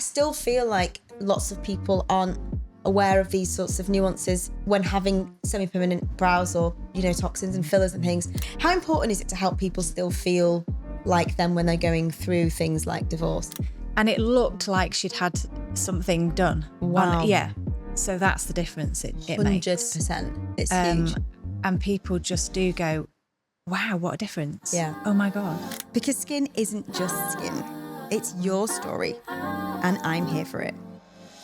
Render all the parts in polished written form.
still feel like lots of people aren't aware of these sorts of nuances when having semi-permanent brows or, you know, toxins and fillers and things. How important is it to help people still feel like them when they're going through things like divorce? And it looked like she'd had something done. Wow. Yeah. So that's the difference it makes. 100%. It's huge. And people just do go, wow, what a difference. Yeah. Oh my God. Because skin isn't just skin. It's your story. And I'm here for it.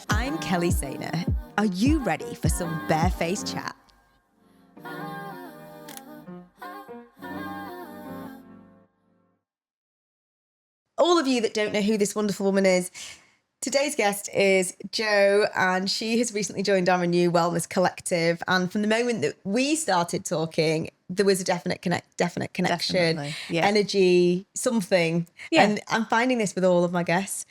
I'm Kelly Sainer. Are you ready for some Barefaced Chat? All of you that don't know who this wonderful woman is, today's guest is Jo, and she has recently joined our new wellness collective. And from the moment that we started talking, there was a definite connection, Yeah. energy, something. Yeah. And I'm finding this with all of my guests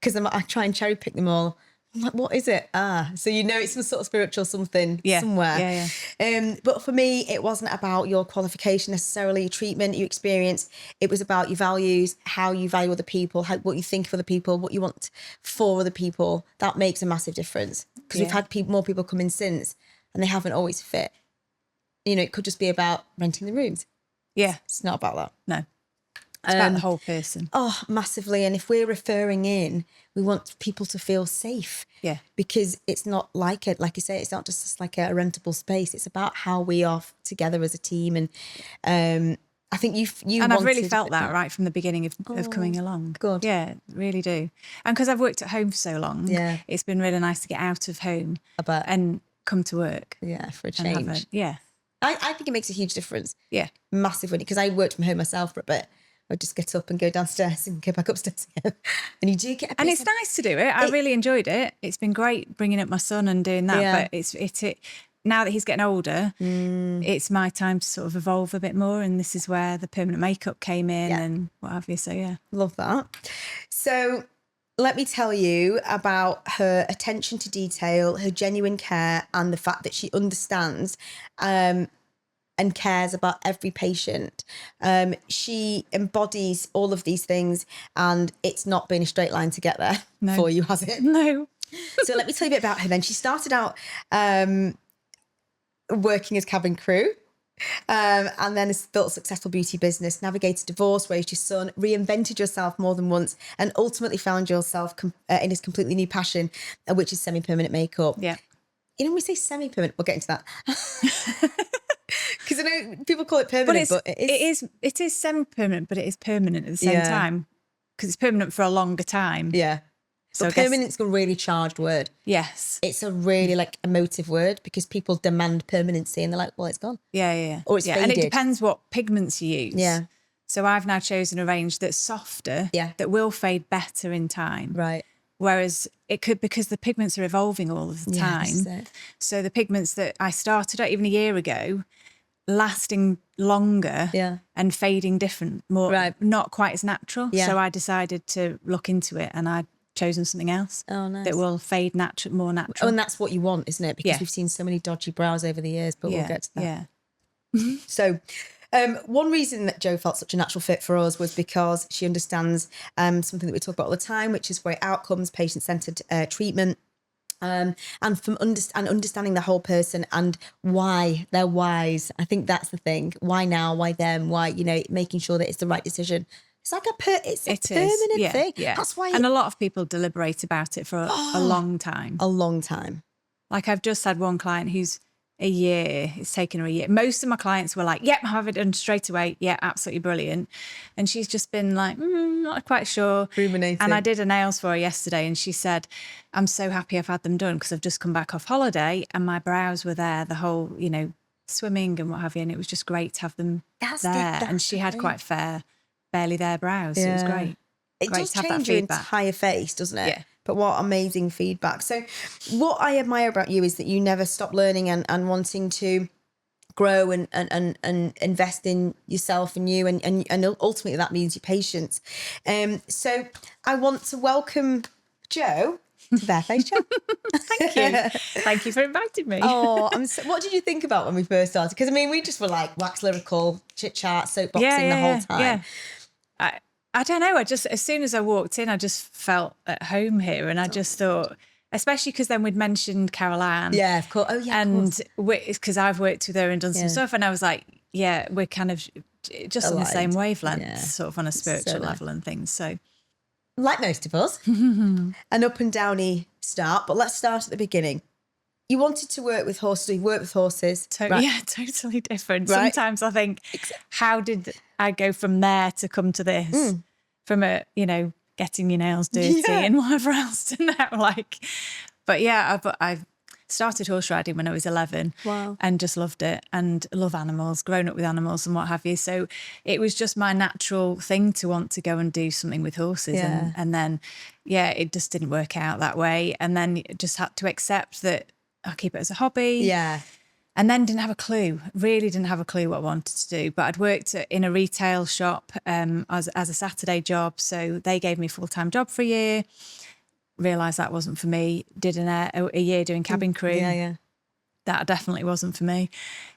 because I try and cherry pick them all. I'm like, what is it? So you know it's some sort of spiritual something somewhere. Yeah. But for me, it wasn't about your qualification necessarily, your treatment, your experience. It was about your values, how you value other people, what you think of other people, what you want for other people. That makes a massive difference because we've had more people come in since and they haven't always fit. You know, it could just be about renting the rooms. Yeah. It's not about that. No. It's about the whole person. Oh, massively. And if we're referring in, we want people to feel safe. Yeah. Because it's not like it, like you say, it's not just like a rentable space. It's about how we are together as a team. And I think you and I've really felt that right from the beginning of coming along. Good. Yeah, really do. And because I've worked at home for so long, it's been really nice to get out of home and come to work. Yeah, for a change. I think it makes a huge difference. Yeah. Massively. Because I worked from home myself for a bit. I'd just get up and go downstairs and go back upstairs again. And you do get a bit. And it's nice to do it. I really enjoyed it. It's been great bringing up my son and doing that. Yeah. But it's now that he's getting older, it's my time to sort of evolve a bit more. And this is where the permanent makeup came in and what have you. So, yeah. Love that. So let me tell you about her attention to detail, her genuine care, and the fact that she understands and cares about every patient. She embodies all of these things, and it's not been a straight line to get there for you, has it? No. So let me tell you a bit about her then. She started out working as cabin crew, and then has built a successful beauty business, navigated divorce, raised your son, reinvented yourself more than once, and ultimately found yourself in this completely new passion, which is semi-permanent makeup. Yeah. You know, when we say semi-permanent, we'll get into that. Because I know people call it permanent, but it is semi-permanent, but it is permanent at the same time because it's permanent for a longer time. Yeah. So permanent's a really charged word. Yes. It's a really like emotive word because people demand permanency and they're like, well, it's gone. Yeah. Or it's faded. And it depends what pigments you use. Yeah. So I've now chosen a range that's softer, that will fade better in time. Right. Whereas it could, because the pigments are evolving all of the time. So the pigments that I started out even a year ago, lasting longer and fading different, more not quite as natural. So I decided to look into it and I'd chosen something else that will fade more natural. Oh, and that's what you want, isn't it? Because we've seen so many dodgy brows over the years, but we'll get to that. Yeah. So one reason that Jo felt such a natural fit for us was because she understands something that we talk about all the time, which is great outcomes, patient-centered treatment. And from understanding the whole person and why they're wise. I think that's the thing. Why now? Why them? Why, you know, making sure that it's the right decision. It's like a permanent thing. Yeah. That's why. And a lot of people deliberate about it for a long time. A long time. Like I've just had one client who's it's taken her a year. Most of my clients were like, yep, have it done straight away. Yeah, absolutely brilliant. And she's just been like, not quite sure. Ruminating. And I did her nails for her yesterday and she said, I'm so happy I've had them done because I've just come back off holiday and my brows were there, the whole, you know, swimming and what have you. And it was just great to have them there. And she had quite fair, barely there brows. So it was great. It does change your entire face, doesn't it? Yeah. But what amazing feedback. So what I admire about you is that you never stop learning and wanting to grow and invest in yourself and you and ultimately that means your patients. So I want to welcome Jo to Barefaced Chat. Thank you. Thank you for inviting me. Oh, what did you think about when we first started? Because I mean, we just were like wax lyrical, chit chat, soapboxing the whole time. Yeah. I don't know. As soon as I walked in, I just felt at home here. And I just thought, especially because then we'd mentioned Carol Ann. Yeah, of course. Oh, yeah, and because I've worked with her and done some stuff. And I was like, yeah, we're kind of just aligned on the same wavelength, sort of on a spiritual level and things. So, like most of us, an up and downy start. But let's start at the beginning. You wanted to work with horses. So you worked with horses. Right? Yeah, totally different. Right. Sometimes I think, how did I go from there to come to this? From getting your nails dirty and whatever else to now, But yeah, I started horse riding when I was 11. Wow. And just loved it, and love animals, grown up with animals and what have you. So it was just my natural thing to want to go and do something with horses. Yeah. And then, it just didn't work out that way. And then just had to accept that I'll keep it as a hobby. Yeah. And then really didn't have a clue what I wanted to do. But I'd worked in a retail shop as a Saturday job. So they gave me a full-time job for a year. Realised that wasn't for me. Did a year doing cabin crew. Yeah. That definitely wasn't for me.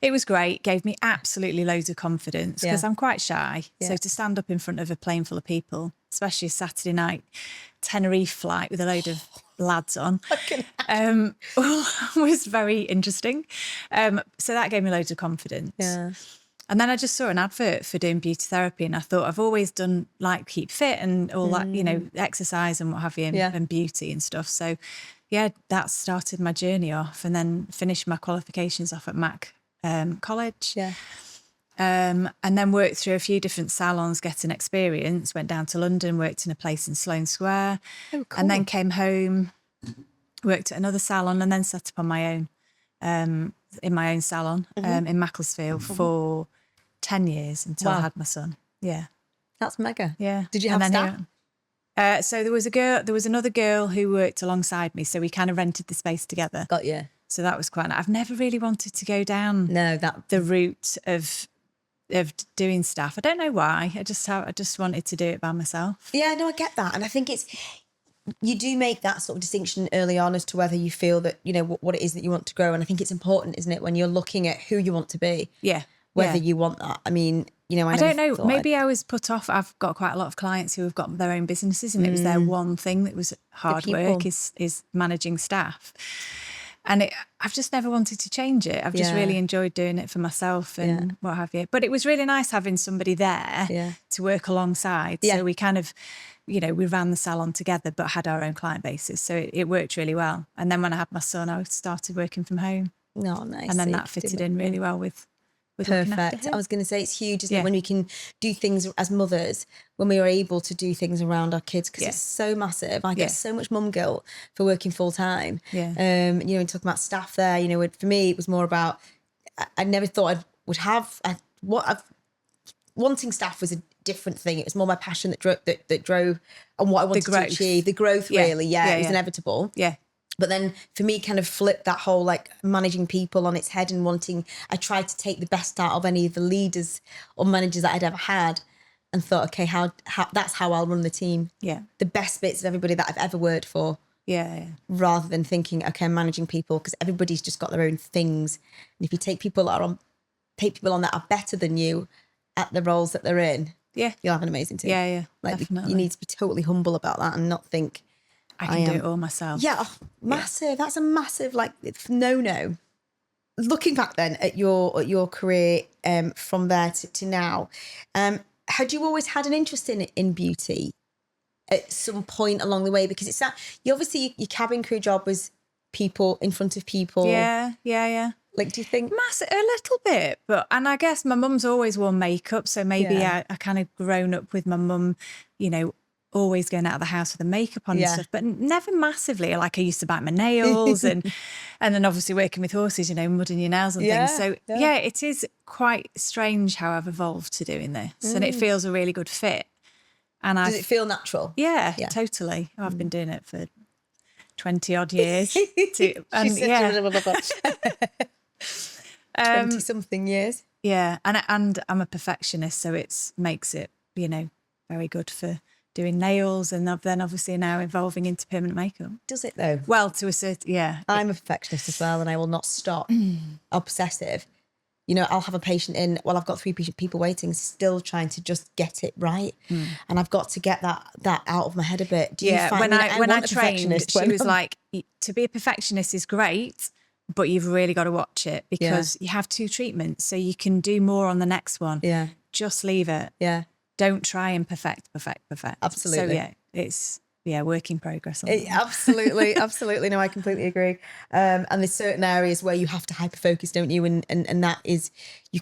It was great. Gave me absolutely loads of confidence because I'm quite shy. Yeah. So to stand up in front of a plane full of people, especially a Saturday night Tenerife flight with a load of lads on, was very interesting. So that gave me loads of confidence. Yeah. And then I just saw an advert for doing beauty therapy, and I thought, I've always done keep fit and all that, exercise and what have you, and beauty and stuff. So that started my journey off, and then finished my qualifications off at Mac College. Yeah. And then worked through a few different salons, getting experience, went down to London, worked in a place in Sloane Square. Oh, cool. And then came home, worked at another salon, and then set up on my own, in my own salon, in Macclesfield for 10 years until I had my son. Yeah. That's mega. Yeah. Did you have staff? So there was another girl who worked alongside me. So we kind of rented the space together. Got you. So that was quite nice. I've never really wanted to go down the route of doing staff. I don't know why. I just wanted to do it by myself. Yeah, no, I get that. And I think you do make that sort of distinction early on as to whether you feel that, what it is that you want to grow. And I think it's important, isn't it, when you're looking at who you want to be? Yeah. Whether you want that. I mean, I don't know. Maybe I was put off. I've got quite a lot of clients who have got their own businesses, and it was their one thing that was hard work is managing staff. And I've just never wanted to change it. I've just really enjoyed doing it for myself and what have you. But it was really nice having somebody there to work alongside. Yeah. So we kind of, we ran the salon together, but had our own client bases. So it worked really well. And then when I had my son, I started working from home. Oh, nice. And then that fitted in really well with perfect. I was going to say it's huge, isn't it, when we can do things as mothers, when we are able to do things around our kids, because it's so massive. I get so much mum guilt for working full time. Yeah. And talking about staff there, for me it was more about I never thought I would have wanting staff was a different thing. It was more my passion that drove and what I wanted to achieve. The growth really, it was inevitable. Yeah. But then for me, kind of flipped that whole managing people on its head and I tried to take the best out of any of the leaders or managers that I'd ever had and thought, okay, how that's how I'll run the team. Yeah. The best bits of everybody that I've ever worked for. Yeah. Rather than thinking, okay, I'm managing people, because everybody's just got their own things. And if you take people on that are better than you at the roles that they're in, you'll have an amazing team. Yeah. Definitely. You need to be totally humble about that and not think, I can do it all myself. Yeah, massive. Yeah. That's a massive no. Looking back then at your career from there to now, had you always had an interest in beauty at some point along the way? Because it's that obviously your cabin crew job was people in front of people. Yeah. Do you think a little bit, and I guess my mum's always worn makeup, so maybe I kind of grown up with my mum, always going out of the house with the makeup on and stuff, but never massively. I used to bite my nails and then obviously working with horses, mudding your nails and things. So it is quite strange how I've evolved to doing this, and it feels a really good fit. And does it feel natural? Yeah, totally. I've been doing it for 20 odd years. 20 something years. Yeah, and I'm a perfectionist, so it makes it very good for doing nails, and then obviously now evolving into permanent makeup. Does it though? Well, to a certain, I'm a perfectionist as well, and I will not stop. Obsessive. You know, I'll have a patient in, well, I've got 3 people waiting, still trying to just get it right. And I've got to get that out of my head a bit. Do you find, when I trained, she was like, to be a perfectionist is great, but you've really got to watch it because you have 2 treatments, so you can do more on the next one. Yeah. Just leave it. Yeah. Don't try and perfect. Absolutely. So it's work in progress. Absolutely. No, I completely agree. And there's certain areas where you have to hyper focus, don't you? And that is, you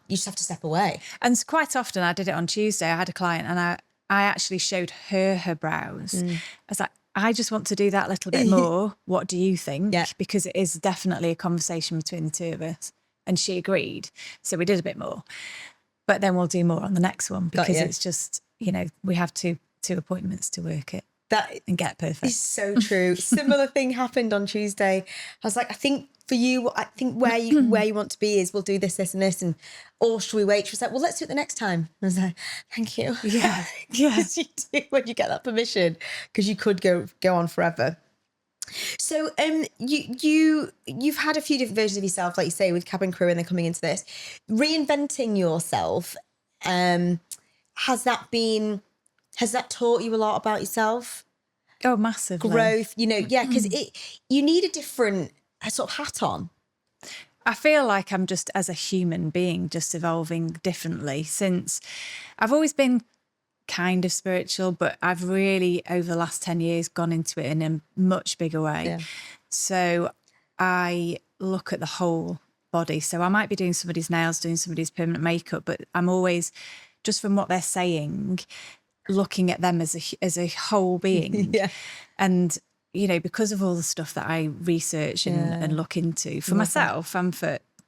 just have to step away. And quite often, I did it on Tuesday. I had a client and I actually showed her brows. I was like, I just want to do that little bit more. What do you think? Yeah. Because it is definitely a conversation between the 2 of us. And she agreed. So we did a bit more. But then we'll do more on the next one because it's just, you know, we have two appointments to work it. And get perfect. Is so true. Similar thing happened on Tuesday. I was like, I think for you, I think where you want to be is we'll do this and this, and or should we wait? She was like, well, let's do it the next time. I was like, thank you. Yeah. Yes, you do when you get that permission, because you could go on forever. So you've had a few different versions of yourself, like you say, with cabin crew, and then coming into this, reinventing yourself. Has that taught you a lot about yourself? Oh, massively. Growth, you know, because you need a different sort of hat on. I feel like I'm just, as a human being, just evolving differently, since I've always been kind of spiritual, but I've really, over the last 10 years, gone into it in a much bigger way. Yeah. So I look at the whole body. So I might be doing somebody's nails, doing somebody's permanent makeup, but I'm always, just from what they're saying, looking at them as a whole being. Yeah. And, you know, because of all the stuff that I research and look into for myself,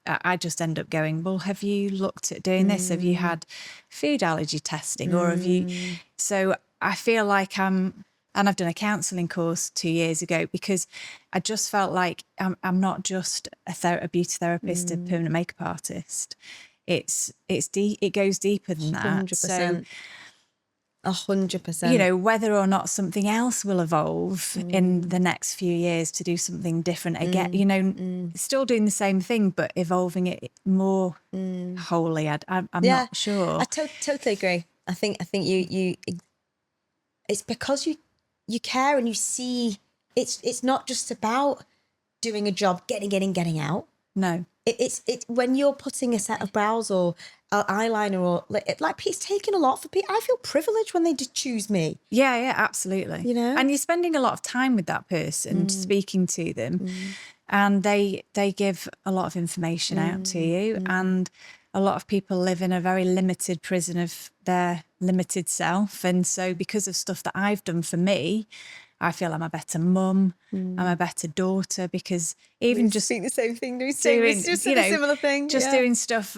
I just end up going, well, have you looked at doing this? Have you had food allergy testing, or have you? So I feel like and I've done a counselling course 2 years ago, because I just felt like I'm not just a beauty therapist, a permanent makeup artist. It's deep. It goes deeper than that. 100%. So 100%. You know, whether or not something else will evolve in the next few years to do something different again, you know, still doing the same thing, but evolving it more wholly. I'm not sure. I totally agree. I think you it's because you care, and you see it's not just about doing a job, getting out. No. It's when you're putting a set of brows or eyeliner, or like it's taken a lot for people. I feel privileged when they just choose me. Yeah, absolutely. You know, and you're spending a lot of time with that person, speaking to them, and they give a lot of information out to you. And a lot of people live in a very limited prison of their limited self, and so because of stuff that I've done for me, I feel I'm a better mum, I'm a better daughter, because even we just think the same thing, we just you know, a similar thing, just doing stuff.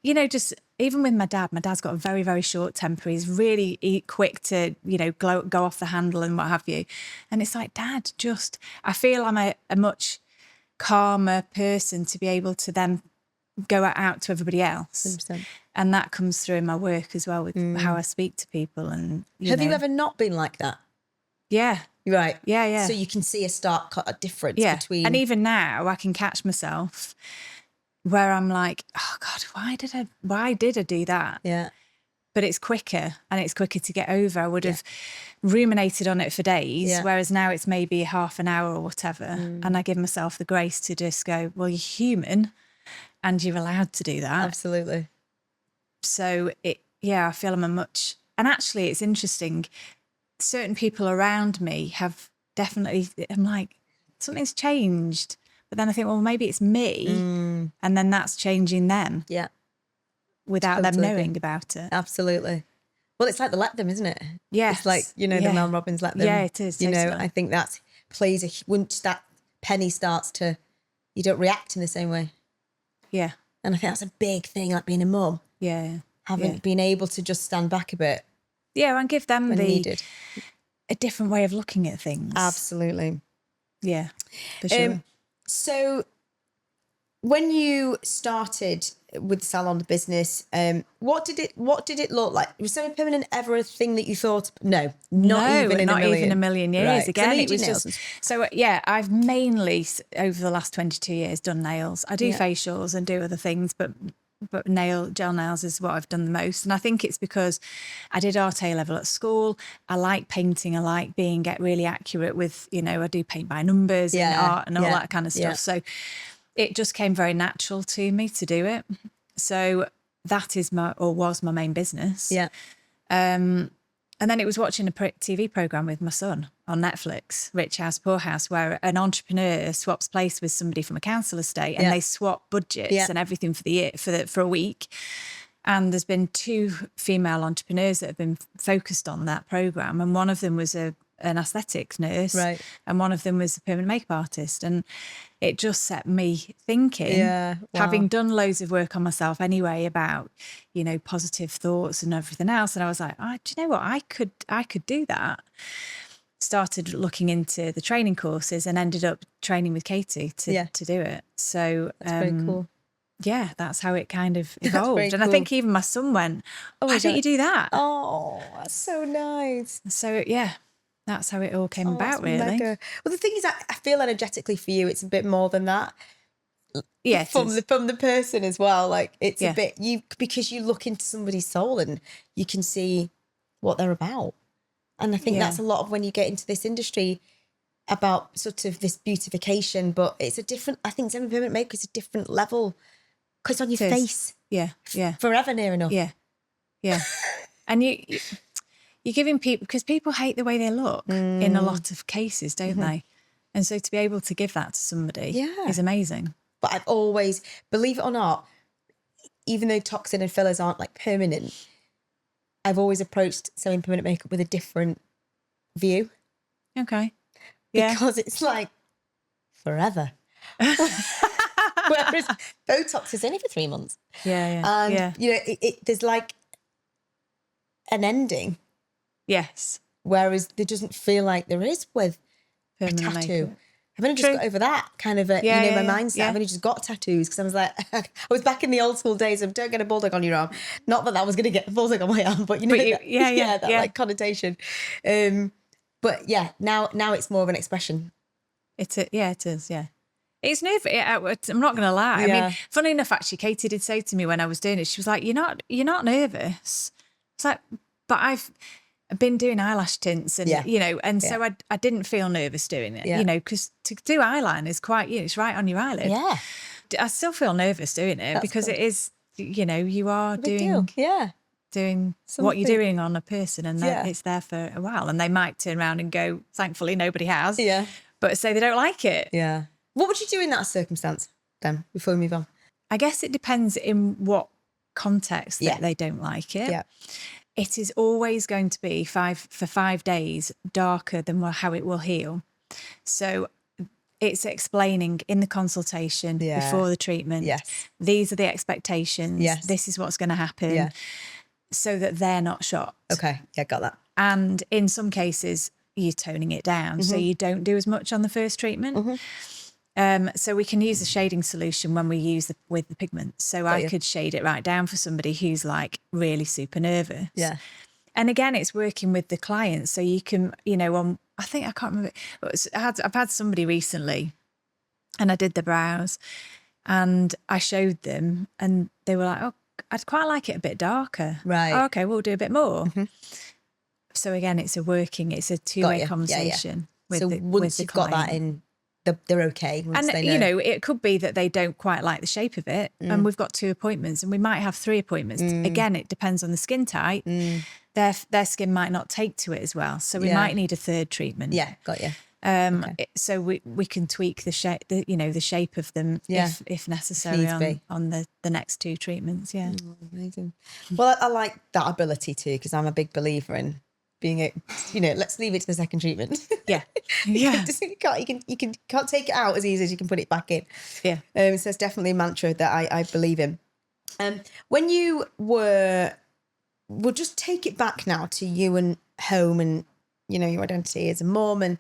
You know, just even with my dad's got a very, very short temper. He's really quick to, you know, go off the handle and what have you. And it's like, Dad, I feel I'm a much calmer person to be able to then go out to everybody else. 100%. And that comes through in my work as well, with how I speak to people. And have you ever not been like that? Yeah. Right. Yeah. So you can see a difference between. And even now I can catch myself where I'm like, oh God, why did I do that? Yeah. But it's quicker, and it's quicker to get over. I would have ruminated on it for days, whereas now it's maybe half an hour or whatever. And I give myself the grace to just go, well, you're human and you're allowed to do that. Absolutely. So I feel and actually it's interesting. Certain people around me have definitely, I'm like, something's changed. But then I think, well, maybe it's me. And then that's changing them. Yeah. Without them knowing about it. Absolutely. Well, it's like the Let Them, isn't it? Yes. It's like, you know, the Mel Robbins Let Them. Yeah, it is. You know, I think that once that penny starts to, you don't react in the same way. Yeah. And I think that's a big thing, like being a mum. Yeah. Been able to just stand back a bit. Yeah, and give them a different way of looking at things. Absolutely. Yeah, for sure. So when you started with the salon business. What did it look like? Was semi-permanent ever a thing that you thought? No, not even in a million years. Right. Again, it was just I've mainly over the last 22 years done nails. I do facials and do other things, but gel nails is what I've done the most. And I think it's because I did art A level at school. I like painting. I like get really accurate with, I do paint by numbers and art and all that kind of stuff. So it just came very natural to me to do it. So that was my main business. Yeah. And then it was watching a TV program with my son on Netflix, Rich House, Poor House, where an entrepreneur swaps place with somebody from a council estate, and they swap budgets and everything for the year for a week. And there's been 2 female entrepreneurs that have been focused on that program, and one of them was an aesthetics nurse, right, and one of them was a permanent makeup artist. And it just set me thinking, having done loads of work on myself anyway about, positive thoughts and everything else. And I was like, do you know what? I could do that. Started looking into the training courses and ended up training with Katie to do it. So that's very cool. Yeah, that's how it kind of evolved. And I think even my son went, why don't you do that? Oh, that's so nice. So that's how it all came about, really. Mega. Well, the thing is, I feel energetically for you, it's a bit more than that. Yeah, from the person as well. Like it's a bit because you look into somebody's soul and you can see what they're about. And I think that's a lot of when you get into this industry about sort of this beautification, but it's a different. I think semi-permanent makeup is a different level because it's on your face. Yeah. Forever near enough. Yeah. And you're giving people, because people hate the way they look in a lot of cases, don't they? And so to be able to give that to somebody is amazing. But I've always, believe it or not, even though toxin and fillers aren't like permanent, I've always approached semi-permanent makeup with a different view. Okay. Yeah. Because it's like forever. Whereas Botox is only for 3 months. Yeah. And, there's like an ending. Yes. Whereas there doesn't feel like there is with permanent a tattoo. makeup. I've only just got over that kind of my mindset. Yeah. I've only just got tattoos because I was like, I was back in the old school days of don't get a bulldog on your arm. Not that was going to get a bulldog on my arm, but that like connotation. But now it's more of an expression. It is. It's nervous. I'm not going to lie. Yeah. I mean, funny enough, actually, Katie did say to me when I was doing it, she was like, you're not nervous. It's like, but I've been doing eyelash tints and, so I didn't feel nervous doing it, because to do eyeliner is quite, it's right on your eyelid. Yeah. I still feel nervous doing it because it is, you are doing something. what you're doing on a person and it's there for a while and they might turn around and go, thankfully nobody has, but say they don't like it. Yeah. What would you do in that circumstance then before we move on? I guess it depends in what context that they don't like it. Yeah. It is always going to be for 5 days darker than how it will heal. So it's explaining in the consultation before the treatment. Yes. These are the expectations. Yes. This is what's going to happen so that they're not shocked. Okay. Yeah, got that. And in some cases, you're toning it down. So you don't do as much on the first treatment. So we can use the shading solution when we use with the pigments. So I could shade it right down for somebody who's like really super nervous. Yeah. And again, it's working with the client. So you can, I can't remember. I've had somebody recently and I did the brows and I showed them and they were like, oh, I'd quite like it a bit darker. Right. Oh, okay, we'll do a bit more. So again, it's a two-way conversation with the client. Once you've got that in, they're okay. And, they know. It could be that they don't quite like the shape of it. And we've got 2 appointments and we might have 3 appointments. Again, it depends on the skin type. Their skin might not take to it as well. So we might need a 3rd treatment. Yeah, got you. So we can tweak the shape, the shape of them if necessary on the next 2 treatments. Yeah. Oh, amazing. Well, I like that ability too, because I'm a big believer in being let's leave it to the second treatment. Yeah. You can't take it out as easy as you can put it back in. Yeah. So it's definitely a mantra that I believe in. When you we'll just take it back now to you and home and, your identity as a mom and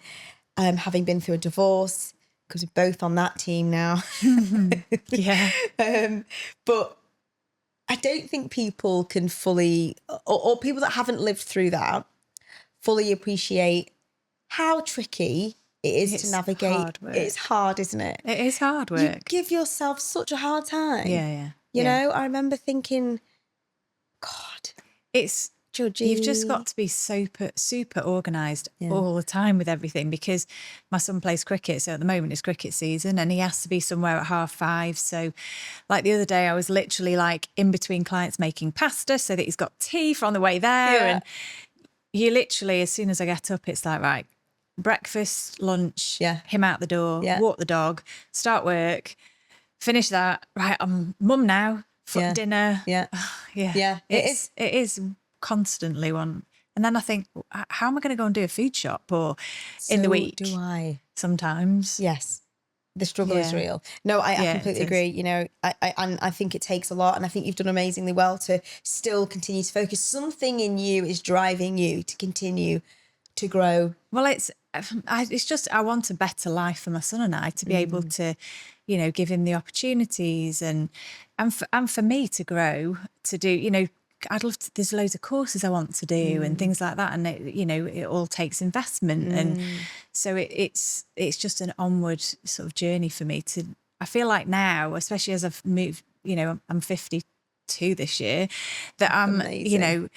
having been through a divorce, because we're both on that team now. Yeah. But I don't think people can fully, or people that haven't lived through that, fully appreciate how tricky it is to navigate. Hard work. It's hard, isn't it? It is hard work. You give yourself such a hard time. Yeah. You know, I remember thinking, God, it's judgy. You've just got to be super organised all the time with everything, because my son plays cricket. So at the moment it's cricket season and he has to be somewhere at 5:30. So like the other day I was literally like in between clients making pasta so that he's got tea for on the way there. And you literally, as soon as I get up, it's like, right, breakfast, lunch, him out the door, walk the dog, start work, finish that. Right, I'm mum now, dinner. It is constantly one. And then I think, how am I going to go and do a food shop or in the week? Do I sometimes? Yes, the struggle is real. No, I completely agree. You know, I think it takes a lot, and I think you've done amazingly well to still continue to focus. Something in you is driving you to continue to grow. Well, it's just I want a better life for my son and I, to be able to, you know, give him the opportunities and for me to grow, to do, you know, I'd love to, there's loads of courses I want to do and things like that, and it, you know, it all takes investment, and so it's just an onward sort of journey for me to. I feel like now, especially as I've moved, you know, I'm 52 this year, that I'm amazing. You know,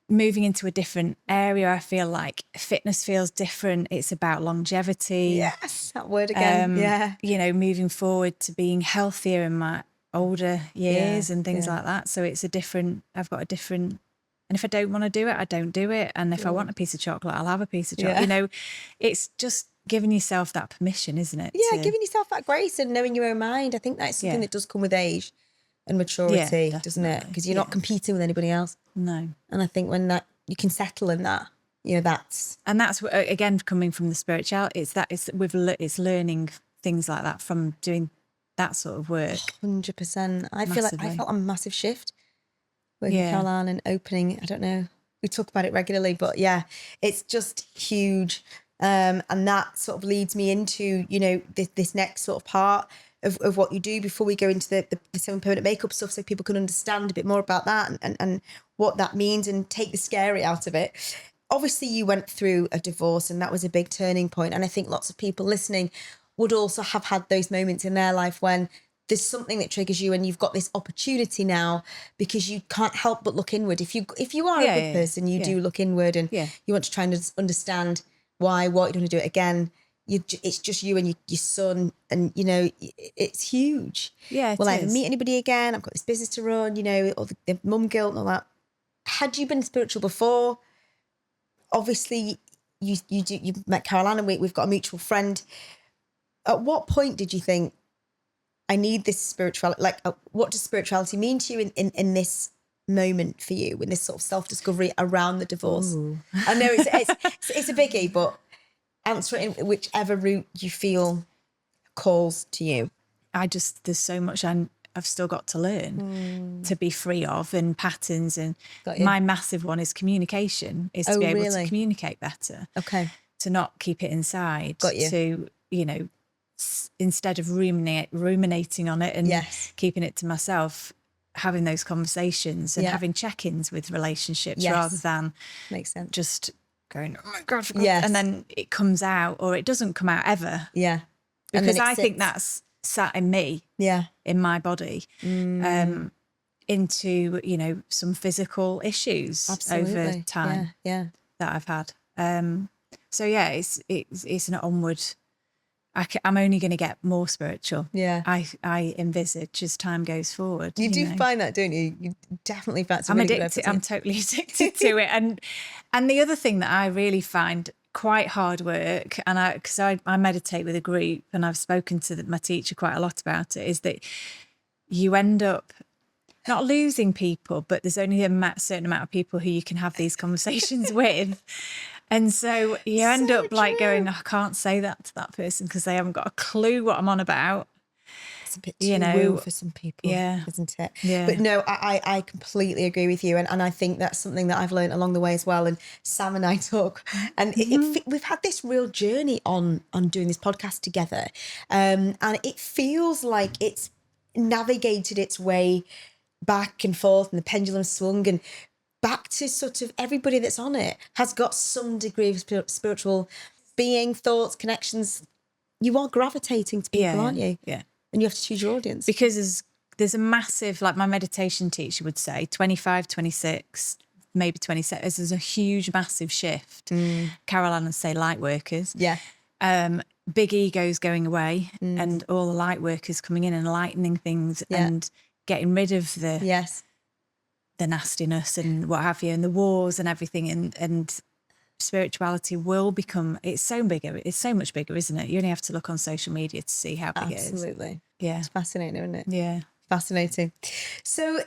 moving into a different area. I feel like fitness feels different. It's about longevity. Yes, that word again. You know, moving forward to being healthier in my older years and things like that. So it's I've got a different, and if I don't want to do it, I don't do it. And if I want a piece of chocolate, I'll have a piece of chocolate. You know, it's just giving yourself that permission, isn't it? Yeah, giving yourself that grace and knowing your own mind. I think that's something that does come with age and maturity, doesn't it? Because you're not competing with anybody else. No. And I think when that you can settle in that, you know, that's again coming from the spirituality. It's learning things like that from doing that sort of work. 100%. I feel like I felt a massive shift with Caroline and opening. I don't know. We talk about it regularly, but yeah, it's just huge. And that sort of leads me into, you know, this next sort of part of what you do before we go into the 7 permanent makeup stuff, so people can understand a bit more about that and what that means and take the scary out of it. Obviously, you went through a divorce and that was a big turning point. And I think lots of people listening would also have had those moments in their life when there's something that triggers you and you've got this opportunity now because you can't help but look inward. If you are a good person, you do look inward and you want to try and understand what you want to do it again. It's just you and your son, and you know it's huge. Yeah, will I ever meet anybody again? I've got this business to run, you know, or the mum guilt and all that. Had you been spiritual before? Obviously, you met Caroline, and we've got a mutual friend. At what point did you think, I need this spirituality? Like, what does spirituality mean to you in this moment for you, in this sort of self-discovery around the divorce? I know it's a biggie, but answer it in whichever route you feel calls to you. There's so much I've still got to learn to be free of, and patterns, and my massive one is communication, is to be able to communicate better. Okay. To not keep it inside. Got you. To, you know, instead of ruminating on it and keeping it to myself, having those conversations and having check-ins with relationships rather than makes sense. Just going, oh my God, and then it comes out, or it doesn't come out ever. Yeah. Because I think that's sat in me, in my body, into, you know, some physical issues over time that I've had. So yeah, it's an onward. I'm only going to get more spiritual. Yeah, I envisage as time goes forward. You do find that, don't you? You definitely find I'm addicted. I'm totally addicted to it. And the other thing that I really find quite hard work, and because I meditate with a group, and I've spoken to my teacher quite a lot about it, is that you end up not losing people, but there's only a certain amount of people who you can have these conversations with. And so you end up like going, I can't say that to that person because they haven't got a clue what I'm on about. It's a bit too woo for some people, isn't it? Yeah. But no, I completely agree with you. And I think that's something that I've learned along the way as well. And Sam and I talk, and we've had this real journey on doing this podcast together. And it feels like it's navigated its way back and forth, and the pendulum swung, and back to sort of everybody that's on it has got some degree of spiritual being, thoughts, connections. You are gravitating to people, aren't you? Yeah. And you have to choose your audience. Because there's a massive, like my meditation teacher would say, 25, 26, maybe 27. There's a huge, massive shift. Carol Ann would say light workers. Yeah. Big egos going away and all the light workers coming in and lightening things and getting rid of the nastiness and what have you, and the wars and everything, and spirituality will become, it's so much bigger, isn't it? You only have to look on social media to see how big it is. Absolutely. Yeah. It's fascinating, isn't it? Yeah. Fascinating. So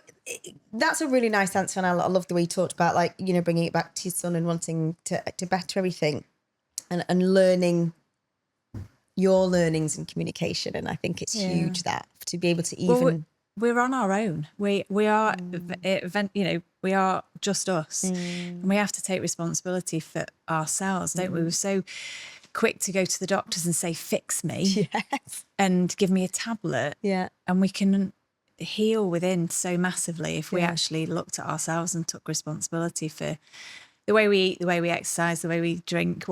that's a really nice answer, and I love the way you talked about, like, you know, bringing it back to your son and wanting to better everything and learning your learnings and communication. And I think it's huge that to be able to even... we're on our own. We are, you know, we are just us. And we have to take responsibility for ourselves, don't we? We're so quick to go to the doctors and say, fix me and give me a tablet. Yeah. And we can heal within so massively if we actually looked at ourselves and took responsibility for the way we eat, the way we exercise, the way we drink,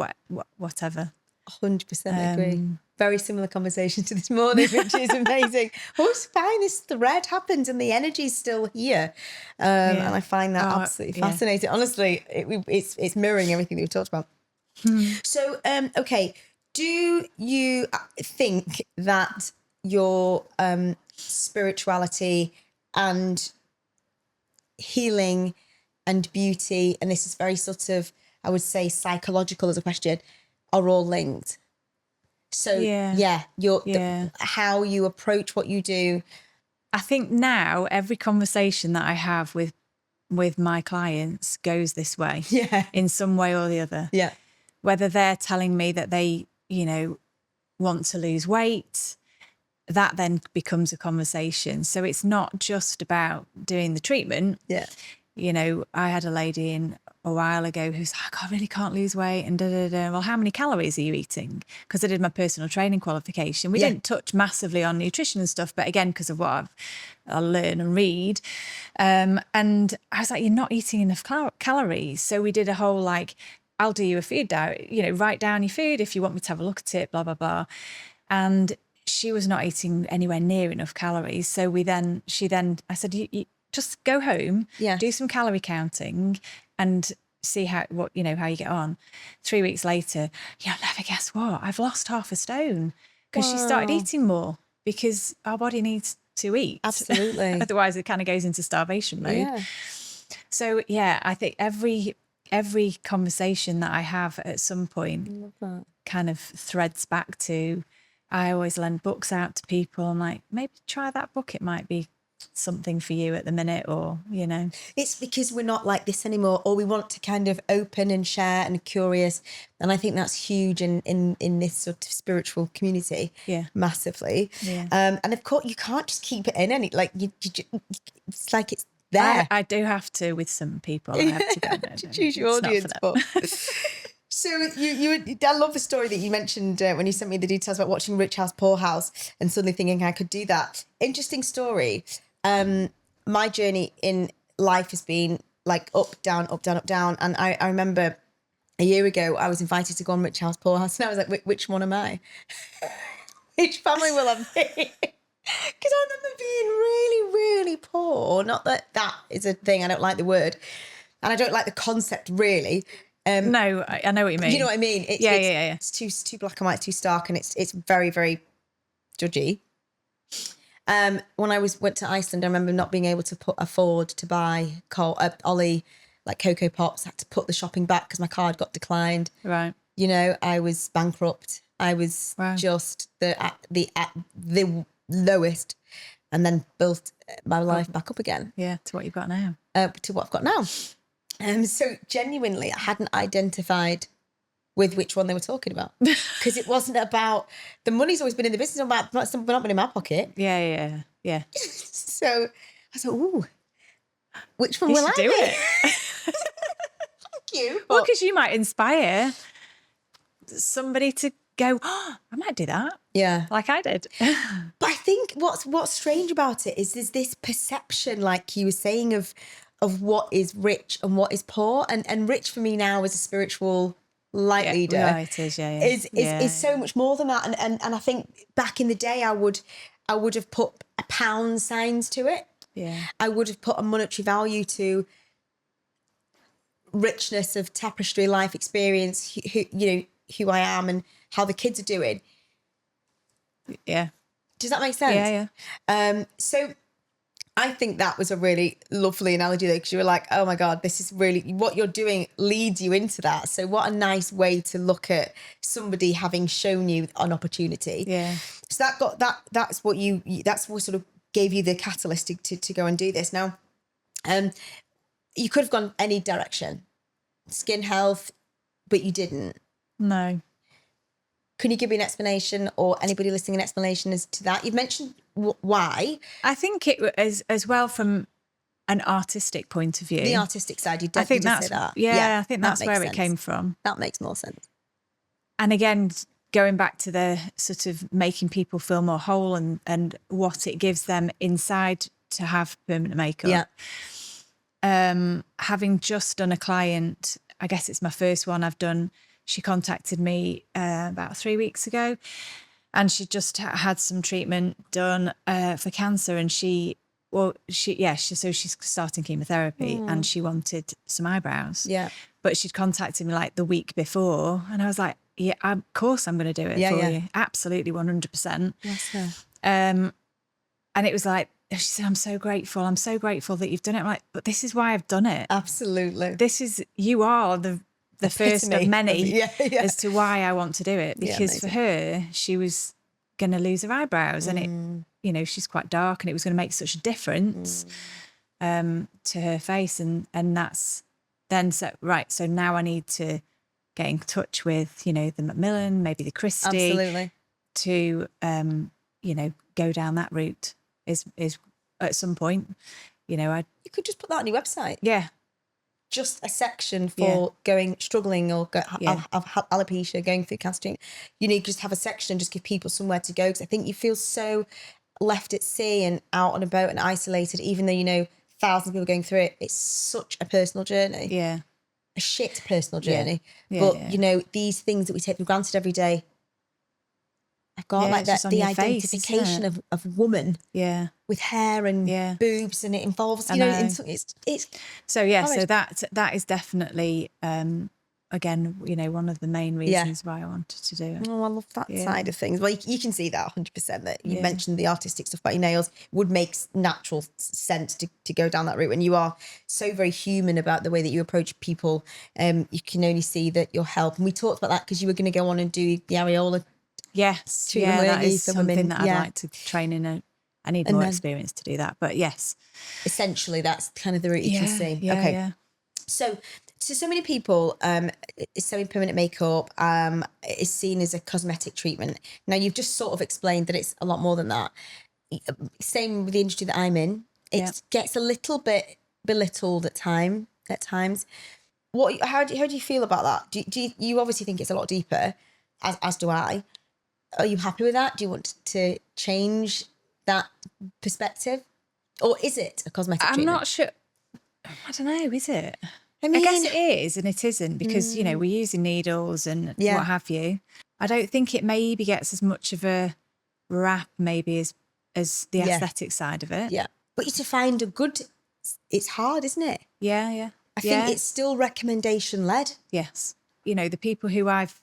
whatever. 100% agree. Very similar conversation to this morning, which is amazing. It's fine. This thread happens and the energy's still here. And I find that absolutely fascinating. Honestly, it's mirroring everything that we've talked about. So, okay. Do you think that your spirituality and healing and beauty, and this is very sort of, I would say, psychological as a question, are all linked? So how you approach what you do. I think now every conversation that I have with my clients goes this way, in some way or the other. Yeah, whether they're telling me that they, you know, want to lose weight, that then becomes a conversation. So it's not just about doing the treatment. Yeah, you know, I had a lady in a while ago who's like, I really can't lose weight and Well, how many calories are you eating? Because I did my personal training qualification. We didn't touch massively on nutrition and stuff, but again, because of what I learn and read. And I was like, you're not eating enough calories. So we did a whole, like, I'll do you a food diet, you know, write down your food if you want me to have a look at it, blah, blah, blah. And she was not eating anywhere near enough calories. So I said, you just go home, do some calorie counting and see how you get on. 3 weeks later, you'll never guess what, I've lost half a stone because she started eating more, because our body needs to eat. Absolutely. Otherwise it kind of goes into starvation mode. Yeah. So I think every conversation that I have at some point kind of threads back to, I always lend books out to people. I'm like, maybe try that book. It might be something for you at the minute, or, you know. It's because we're not like this anymore, or we want to kind of open and share and curious. And I think that's huge in this sort of spiritual community. Yeah. Massively. Yeah. And of course you can't just keep it in it's like it's there. I do have to with some people. I have to go to choose your audience. So I love the story that you mentioned when you sent me the details about watching Rich House, Poor House and suddenly thinking I could do that. Interesting story. My journey in life has been like up, down, up, down, up, down. And I remember a year ago, I was invited to go on Rich House, Poor House. And I was like, which one am I? Which family will I be? Because I remember being really, really poor. Not that is a thing. I don't like the word. And I don't like the concept, really. No, I know what you mean. You know what I mean? It's too black and white, too stark, and it's very, very judgy. When I went to Iceland, I remember not being able to afford to buy Ollie, like Cocoa Pops. I had to put the shopping back because my card got declined. Right. You know, I was bankrupt. I was just the lowest, and then built my life back up again. Yeah, to what you've got now. To what I've got now. So genuinely, I hadn't identified with which one they were talking about, because it wasn't about the money's always been in the business, about not been in my pocket. Yeah. So I was like, ooh, which one will I do it? Thank you. Well, because you might inspire somebody to go, oh, I might do that. Yeah. Like I did. But I think what's strange about it is there's this perception, like you were saying, of what is rich and what is poor. And rich for me now as a spiritual light leader. Right, it is, is so much more than that. And I think back in the day I would have put a pound signs to it. Yeah. I would have put a monetary value to richness of tapestry, life experience, who I am and how the kids are doing. Yeah. Does that make sense? Yeah. So I think that was a really lovely analogy though, because you were like, oh my God, this is really what you're doing leads you into that. So what a nice way to look at somebody having shown you an opportunity. Yeah. So that's what sort of gave you the catalyst to go and do this. Now, you could have gone any direction, skin health, but you didn't. No. Can you give me an explanation, or anybody listening an explanation as to that? You've mentioned why. I think it was as well from an artistic point of view. The artistic side, I think that's, say that. Yeah, I think that's where sense. It came from. That makes more sense. And again, going back to the sort of making people feel more whole and what it gives them inside to have permanent makeup. Yeah. Having just done a client, I guess it's my first one I've done. She contacted me about 3 weeks ago, and she just had some treatment done for cancer, and she's starting chemotherapy, and she wanted some eyebrows. Yeah. But she'd contacted me like the week before, and I was like, yeah, of course I'm going to do it for you. Absolutely, 100%. Yes, sir. And it was like, she said, I'm so grateful that you've done it. I'm like, but this is why I've done it. Absolutely. You are the first of many as to why I want to do it. Because for her, she was going to lose her eyebrows, and it, she's quite dark, and it was going to make such a difference to her face. And that's then, so now I need to get in touch with, the Macmillan, maybe the Christie. Absolutely. To, go down that route is at some point, you could just put that on your website. Yeah. Just a section for struggling or have alopecia, going through cancer treatment. You need to just have a section and just give people somewhere to go, because I think you feel so left at sea and out on a boat and isolated, even though thousands of people going through it. It's such a personal journey. Yeah. A shit personal journey. Yeah. But these things that we take for granted every day, I've got like that, the identification face, of a woman with hair and boobs, and it involves, it's so so that is definitely again, one of the main reasons why I wanted to do it. Oh, I love that side of things. Well, you can see that 100%, that you mentioned the artistic stuff about your nails would make natural sense to go down that route. And you are so very human about the way that you approach people. You can only see that your help. And we talked about that because you were going to go on and do the areola. Yes, that is something that I'd like to train in. I need more experience to do that, but yes. Essentially, that's kind of the route you can see. Okay. Yeah. So many people, semi-permanent makeup is seen as a cosmetic treatment. Now, you've just sort of explained that it's a lot more than that. Same with the industry that I'm in. It gets a little bit belittled at times. How do you feel about that? Do you obviously think it's a lot deeper, as do I. Are you happy with that? Do you want to change that perspective? Or is it a cosmetic treatment? I'm not sure. I don't know, is it? I guess it is and it isn't, because, we're using needles and what have you. I don't think it maybe gets as much of a rap maybe as the aesthetic side of it. Yeah. But to find a good, it's hard, isn't it? Yeah. I think it's still recommendation led. Yes. The people who I've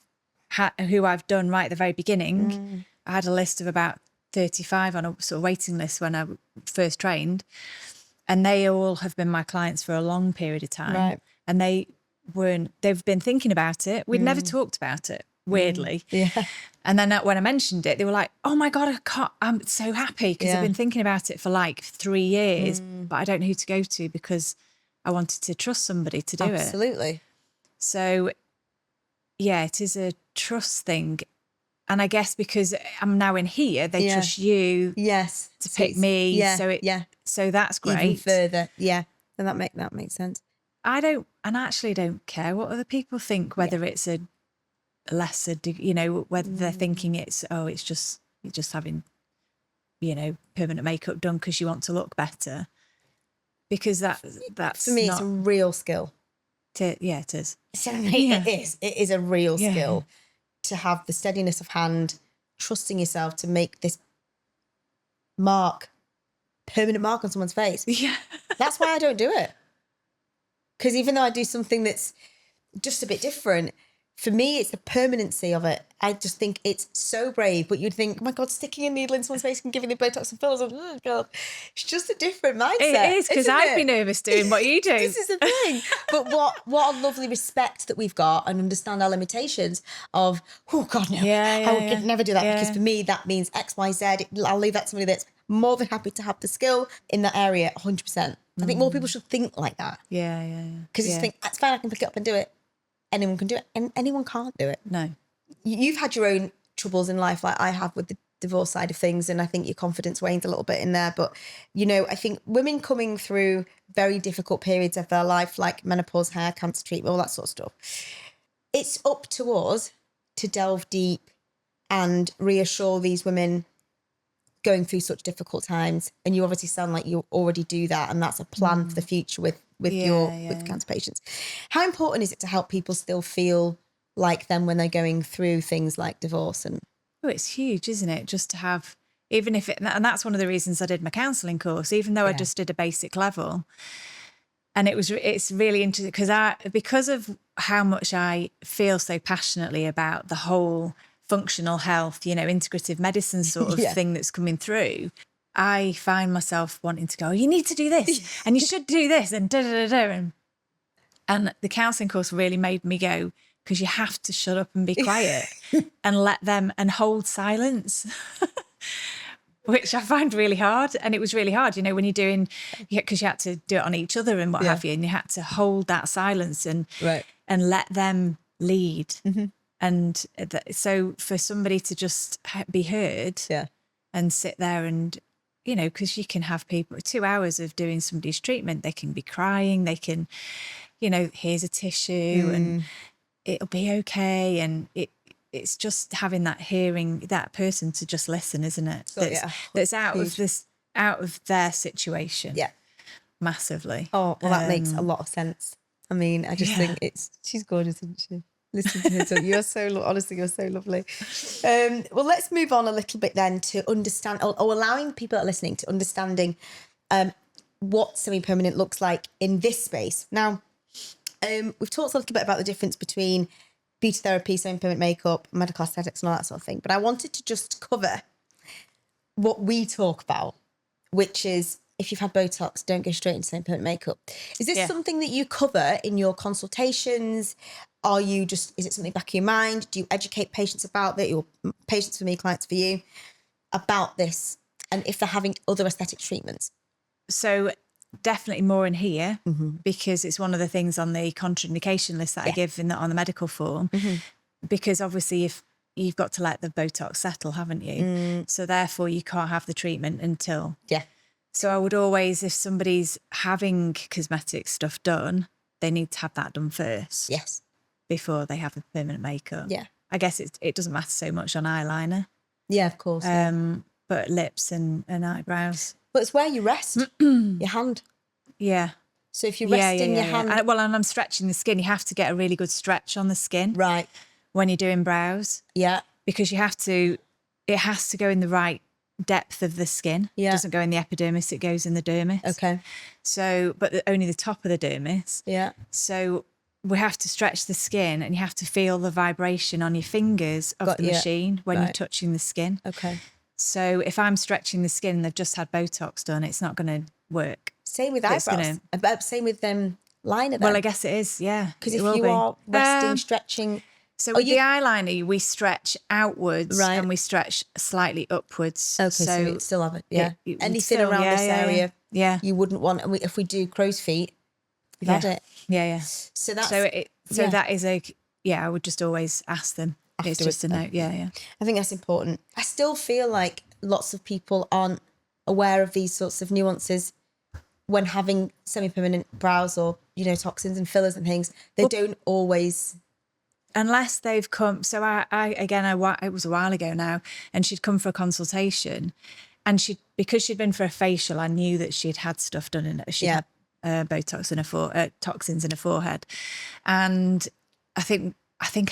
done right at the very beginning, I had a list of about 35 on a sort of waiting list when I first trained, and they all have been my clients for a long period of time. Right. And they've been thinking about it. We'd never talked about it, weirdly. Yeah. And then when I mentioned it, they were like, oh my God, I'm so happy, because I've been thinking about it for like 3 years, but I don't know who to go to because I wanted to trust somebody to do it. Absolutely. So it is a trust thing. And I guess because I'm now in here, they trust you to pick me. Yeah, so that's great. Even further, and that makes sense. I actually don't care what other people think, whether it's a lesser, whether they're thinking it's just, you're just having, permanent makeup done because you want to look better. Because that's for me, not, it's a real skill. it is. It is a real skill to have the steadiness of hand, trusting yourself to make this permanent mark on someone's face. Yeah. That's why I don't do it. Because even though I do something that's just a bit different, for me, it's the permanency of it. I just think it's so brave. But you'd think, oh my God, sticking a needle in someone's face and giving them Botox and fillers. Oh God, it's just a different mindset. It is, because I'd be nervous doing what you do. This is the thing. But what a lovely respect that we've got, and understand our limitations of, oh God, no, I would never do that. Because for me, that means X, Y, Z. I'll leave that to somebody that's more than happy to have the skill in that area, 100%. I think more people should think like that. Yeah. Because you think, that's fine, I can pick it up and do it. Anyone can do it, and anyone can't do it. No. You've had your own troubles in life, like I have with the divorce side of things, and I think your confidence wanes a little bit in there. But, I think women coming through very difficult periods of their life, like menopause, hair cancer treatment, all that sort of stuff, it's up to us to delve deep and reassure these women going through such difficult times. And you obviously sound like you already do that, and that's a plan for the future with cancer patients. How important is it to help people still feel like them when they're going through things like divorce? And it's huge, isn't it? Just to have, even if it, and that's one of the reasons I did my counselling course, even though I just did a basic level. And it's really interesting because of how much I feel so passionately about the whole functional health, integrative medicine sort of thing that's coming through. I find myself wanting to go, you need to do this and you should do this and da-da-da-da. And the counselling course really made me go, because you have to shut up and be quiet and let them and hold silence, which I find really hard. And it was really hard, when you're doing, because you had to do it on each other and what have you, and you had to hold that silence and let them lead. Mm-hmm. And so for somebody to just be heard and sit there and, because you can have people 2 hours of doing somebody's treatment, they can be crying, they can, here's a tissue and it'll be okay. And it's just having that hearing, that person to just listen, isn't it? That's out of their situation. Yeah. Massively. Oh, well, that makes a lot of sense. I mean, I just think she's gorgeous, isn't she? Listen to her talk. You're so, honestly, you're so lovely. Well, let's move on a little bit then to understand, or allowing people that are listening to understanding what semi-permanent looks like in this space. Now, we've talked a little bit about the difference between beauty therapy, semi-permanent makeup, medical aesthetics and all that sort of thing. But I wanted to just cover what we talk about, which is, if you've had Botox, don't go straight into semi-permanent makeup. Is this something that you cover in your consultations? Is it something back in your mind? Do you educate patients about it, your patients for me, clients for you, about this, and if they're having other aesthetic treatments? So definitely more in here, because it's one of the things on the contraindication list that I give on the medical form, because obviously if you've got to let the Botox settle, haven't you? So therefore you can't have the treatment until. Yeah. So I would always, if somebody's having cosmetic stuff done, they need to have that done first. Yes. Before they have the permanent makeup. Yeah. I guess it doesn't matter so much on eyeliner. Yeah, of course. But lips and eyebrows. But it's where you rest your hand. Yeah. So if you're resting your hand. And I'm stretching the skin. You have to get a really good stretch on the skin. Right. When you're doing brows. Yeah. Because it has to go in the right depth of the skin. Yeah. It doesn't go in the epidermis, it goes in the dermis. Okay. So, but only the top of the dermis. Yeah. So we have to stretch the skin, and you have to feel the vibration on your fingers of the machine when you're touching the skin. Okay. So if I'm stretching the skin and they've just had Botox done, it's not going to work. Same with eyebrows. Same with liner then. Well, I guess it is, yeah. Because if you are resting, stretching. So with the eyeliner, we stretch outwards and we stretch slightly upwards. Okay, so you still have it, yeah. Anything around this area, you wouldn't want. If we do crow's feet, you've had it. Yeah, yeah. So that's that is I would just always ask them. It's just a note. Yeah, yeah. I think that's important. I still feel like lots of people aren't aware of these sorts of nuances when having semi-permanent brows or, toxins and fillers and things. They don't always unless they've come. So it was a while ago now, and she'd come for a consultation, and because she'd been for a facial, I knew that she'd had stuff done in it. She'd had Botox in her toxins in her forehead, and I think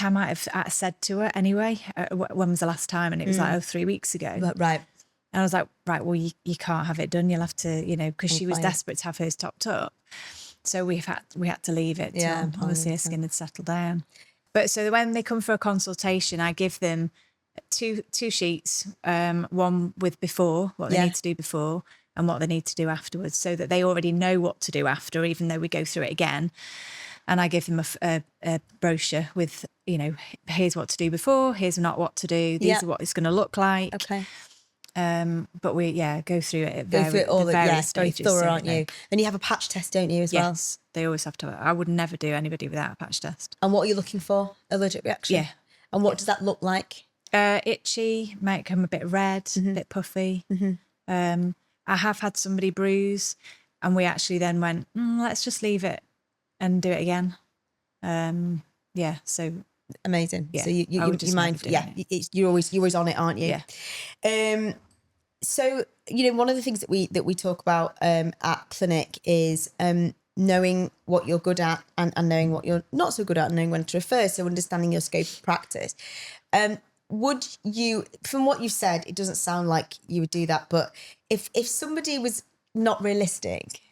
I might have said to her anyway, when was the last time? And it was like 3 weeks ago. Right. And I was like, right, well, you can't have it done. You'll have to, because she was desperate to have hers topped up. So we had to leave it till obviously her skin had settled down. But so when they come for a consultation, I give them two sheets, one with before, what they need to do before, and what they need to do afterwards, so that they already know what to do after, even though we go through it again. And I give them a brochure with, here's what to do before, here's not what to do, these are what it's going to look like. Okay. But we go through it at various stages. Very thorough, aren't you? And you have a patch test, don't you, as well? Yes, they always have to. I would never do anybody without a patch test. And what are you looking for? Allergic reaction? Yeah. And what does that look like? Itchy, might come a bit red, a bit puffy. I have had somebody bruise, and we actually then went, let's just leave it and do it again. So amazing. Yeah, so you mind, you're always on it, aren't you? Yeah. So one of the things that we talk about at clinic is knowing what you're good at and knowing what you're not so good at, and knowing when to refer. So understanding your scope of practice. Would you, from what you've said, it doesn't sound like you would do that, but if somebody was not realistic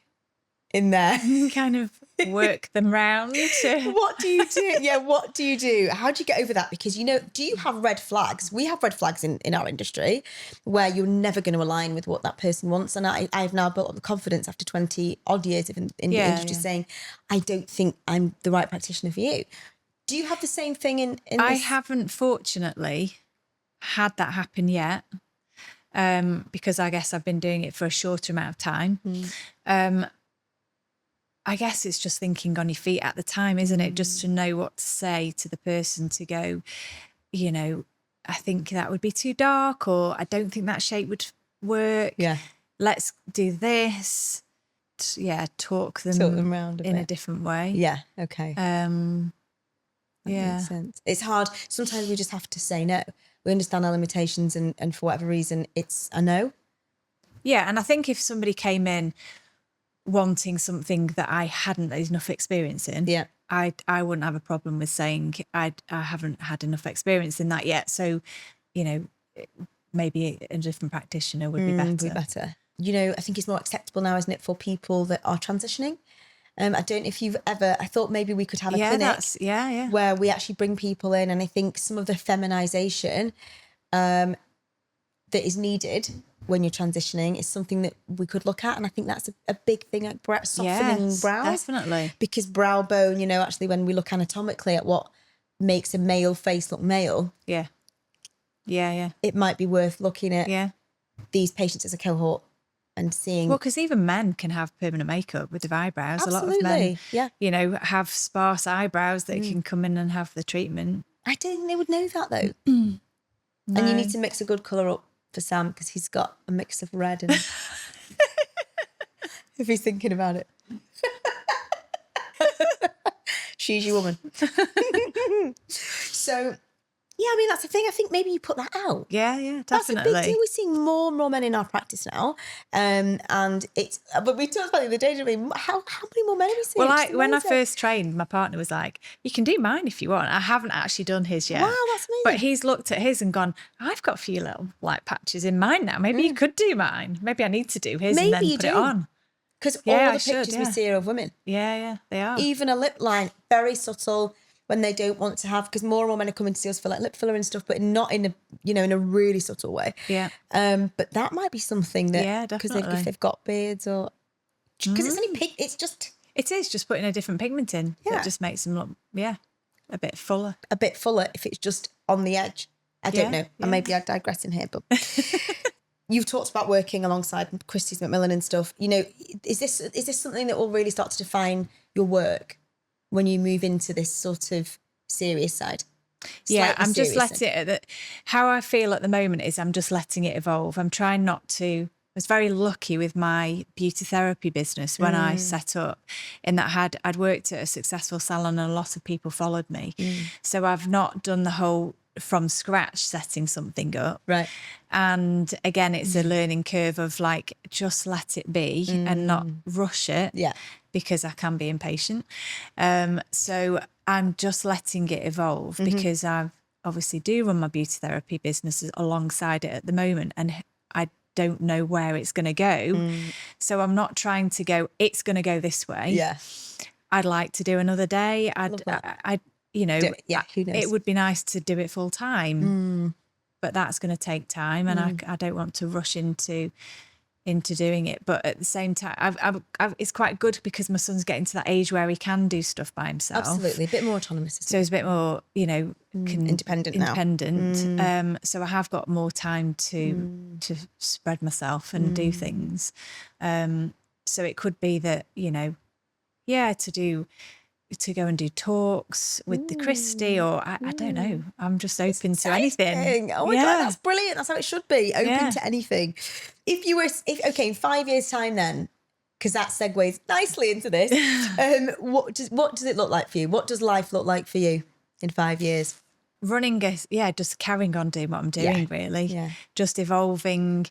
in there, kind of work them round. What do you do? Yeah, what do you do? How do you get over that? Because, do you have red flags? We have red flags in our industry where you're never going to align with what that person wants. And I've now built up the confidence after 20 odd years in the industry saying, I don't think I'm the right practitioner for you. Do you have the same thing in I this? haven't, fortunately, had that happen yet, because I guess I've been doing it for a shorter amount of time. I guess it's just thinking on your feet at the time, isn't it? Just to know what to say to the person, to go, I think that would be too dark, or I don't think that shape would work. Yeah. Let's do this. Talk them around in a different way. Yeah, okay. That makes sense. It's hard. Sometimes we just have to say no. We understand our limitations, and for whatever reason, it's a no. Yeah, and I think if somebody came in wanting something that I hadn't enough experience in, I wouldn't have a problem with saying I haven't had enough experience in that yet. So, maybe a different practitioner would be better. I think it's more acceptable now, isn't it, for people that are transitioning? I don't know if you've ever, I thought maybe we could have a clinic where we actually bring people in, and I think some of the feminization that is needed when you're transitioning is something that we could look at. And I think that's a big thing, like softening brows. Definitely. Because brow bone, actually when we look anatomically at what makes a male face look male. Yeah. It might be worth looking at these patients as a cohort and seeing. Well, because even men can have permanent makeup with their eyebrows. Absolutely. A lot of men, have sparse eyebrows that can come in and have the treatment. I don't think they would know that though. No. And you need to mix a good colour up for Sam, because he's got a mix of red and if he's thinking about it. She's your woman. So that's the thing. I think maybe you put that out. Yeah, definitely. That's a big deal. We're seeing more and more men in our practice now, and it's. But we talked about it the other day, didn't we? How many more men are we seeing? Well, when I first trained, my partner was like, "You can do mine if you want." I haven't actually done his yet. Wow, that's amazing. But he's looked at his and gone, "I've got a few little patches in mine now. Maybe you could do mine. Maybe I need to do his and then put it on." Because all the pictures we see are of women. Yeah, they are. Even a lip line, very subtle. When they don't want to have, because more and more men are coming to see us for like lip filler and stuff, but not in a in a really subtle way. Yeah. But that might be something that because if they've got beards, or because it's only it is just putting a different pigment in. Yeah. That just makes them look a bit fuller. A bit fuller if it's just on the edge. I don't know. And maybe I'm digressing here, but you've talked about working alongside Christie's Macmillan and stuff. Is this something that will really start to define your work when you move into this sort of serious side? I'm just letting it. How I feel at the moment is I'm just letting it evolve. I'm trying not to was very lucky with my beauty therapy business when I set up, in that I'd worked at a successful salon and a lot of people followed me. So I've not done the whole from scratch setting something up. Right. And again, it's a learning curve of like, just let it be and not rush it. Yeah. Because I can be impatient. So I'm just letting it evolve because I obviously do run my beauty therapy business alongside it at the moment. And I don't know where it's going to go. So I'm not trying to go, it's going to go this way. Yeah. I'd like to do another day. You know, who knows? it would be nice to do it full time, but that's going to take time. And I don't want to rush into doing it. But at the same time, it's quite good because my son's getting to that age where he can do stuff by himself. Absolutely. A bit more autonomous. So he's a bit more, you know, independent now. So I have got more time to spread myself and do things. So it could be that, you know, to go and do talks with the Christie, or I don't know. I'm just open to anything. Oh my God, that's brilliant. That's how it should be. Open to anything. Okay, in 5 years' time then, because that segues nicely into this, what does it look like for you? What does life look like for you in 5 years? Running, just carrying on doing what I'm doing, really. Yeah. Just evolving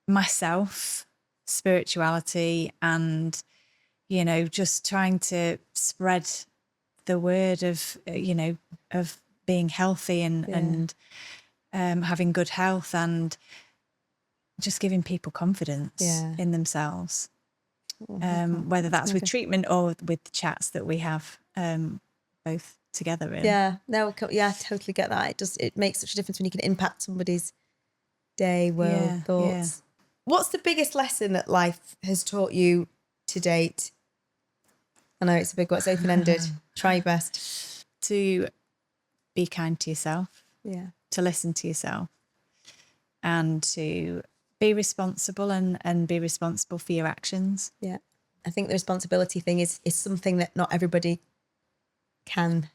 myself, spirituality, and you know, just trying to spread the word of, you know, of being healthy and having good health, and just giving people confidence in themselves. Whether that's with treatment or with the chats that we have both together in. Totally get that. It makes such a difference when you can impact somebody's day, world, thoughts. What's the biggest lesson that life has taught you to date? I know it's a big one. It's open-ended. Try your best. To be kind to yourself. Yeah. To listen to yourself. And to be responsible and be responsible for your actions. Yeah. I think the responsibility thing is something that not everybody can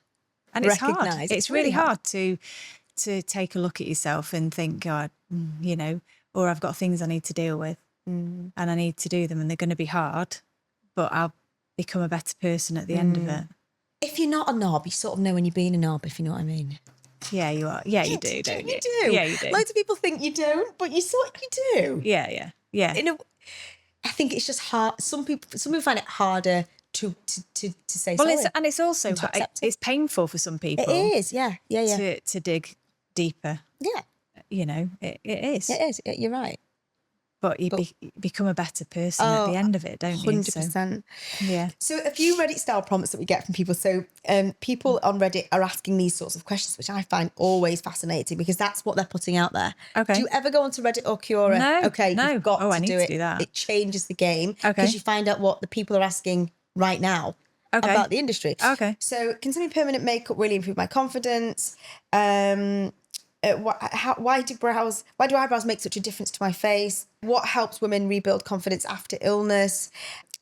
recognise. Hard. It's really hard to take a look at yourself and think, God, you know, or I've got things I need to deal with and I need to do them, and they're going to be hard, but I'll become a better person at the end of it. If you're not a knob, you sort of know when you're being a knob, if you know what I mean. Yeah, you are. Yeah, you do, don't you? You do. Yeah, you do. Loads of people think you don't, but you do. Yeah. I think it's just hard. Some people find it harder to say sorry. Well, it's also it's painful for some people. It is, yeah. To dig deeper. Yeah. You know, it is. It is. You're right. But you become a better person at the end of it, don't you? 100%. Yeah. So a few Reddit style prompts that we get from people. So people on Reddit are asking these sorts of questions, which I find always fascinating because that's what they're putting out there. Okay. Do you ever go onto Reddit or Quora? No. Okay, no. You've got to I need do to it. Do that. It changes the game because you find out what the people are asking right now about the industry. Okay. So can semi-permanent makeup really improve my confidence? Why do eyebrows make such a difference to my face? What helps women rebuild confidence after illness?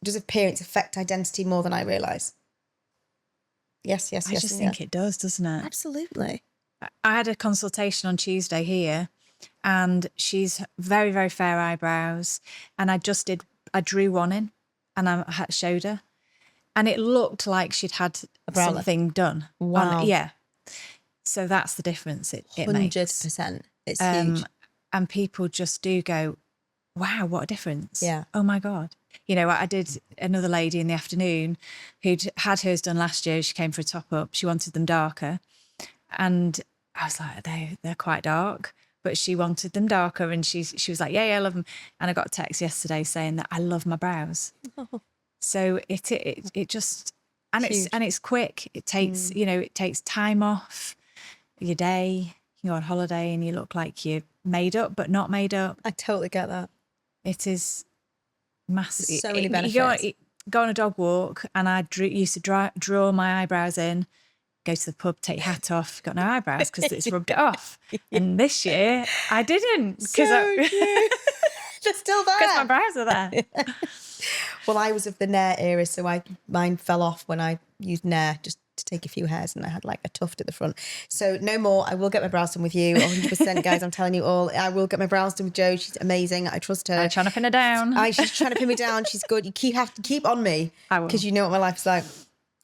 Does appearance affect identity more than I realise? Yes. I just think it does, doesn't it? Absolutely. I had a consultation on Tuesday here, and she's very, very fair eyebrows, and I drew one in, and I showed her, and it looked like she'd had something done. Wow. Yeah. So that's the difference it makes. 100%. It's huge. And people just do go, wow, what a difference. Yeah. Oh my God. You know, I did another lady in the afternoon who'd had hers done last year. She came for a top up. She wanted them darker. And I was like, they're quite dark, but she wanted them darker. And she was like, yeah, I love them. And I got a text yesterday saying that I love my brows. Oh. So it just, and it's quick. It takes, it takes time off your day. You can go on holiday and you look like you're made up, but not made up. I totally get that. It is massive. So many benefits. You go on a dog walk, and I used to draw my eyebrows in, go to the pub, take your hat off, got no eyebrows because it's rubbed it off. And this year I didn't because they're still there. Because my brows are there. Well, I was of the Nair era, so mine fell off when I used Nair, just to take a few hairs and I had like a tuft at the front. So no more. I will get my brows done with you 100%, guys. I'm telling you all. I will get my brows done with Jo. She's amazing. I trust her. I'm trying to pin her down. She's trying to pin me down. She's good. You have to keep on me. I will. Because you know what my life's like.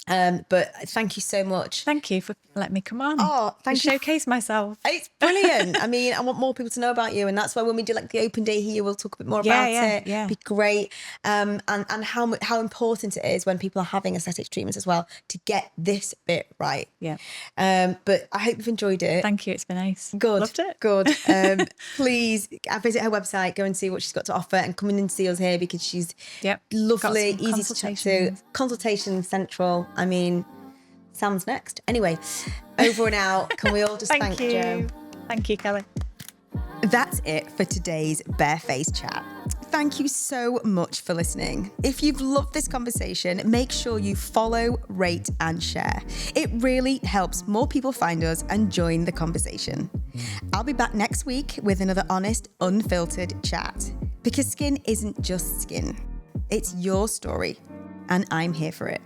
But thank you so much. Thank you for letting me come on. Oh, thank you. Showcase myself. It's brilliant. I mean, I want more people to know about you, and that's why when we do like the open day here, we'll talk a bit more about it. Yeah. It'd be great. And how important it is when people are having aesthetic treatments as well to get this bit right. Yeah. But I hope you've enjoyed it. Thank you. It's been nice. Good. Loved it. Good. Please visit her website, go and see what she's got to offer, and come in and see us here because she's lovely, easy to chat to. Consultation Central. I mean, Sam's next. Anyway, over and out. Can we all just thank you, Jo? Thank you, Kelly. That's it for today's Barefaced Chat. Thank you so much for listening. If you've loved this conversation, make sure you follow, rate, and share. It really helps more people find us and join the conversation. I'll be back next week with another honest, unfiltered chat. Because skin isn't just skin. It's your story, and I'm here for it.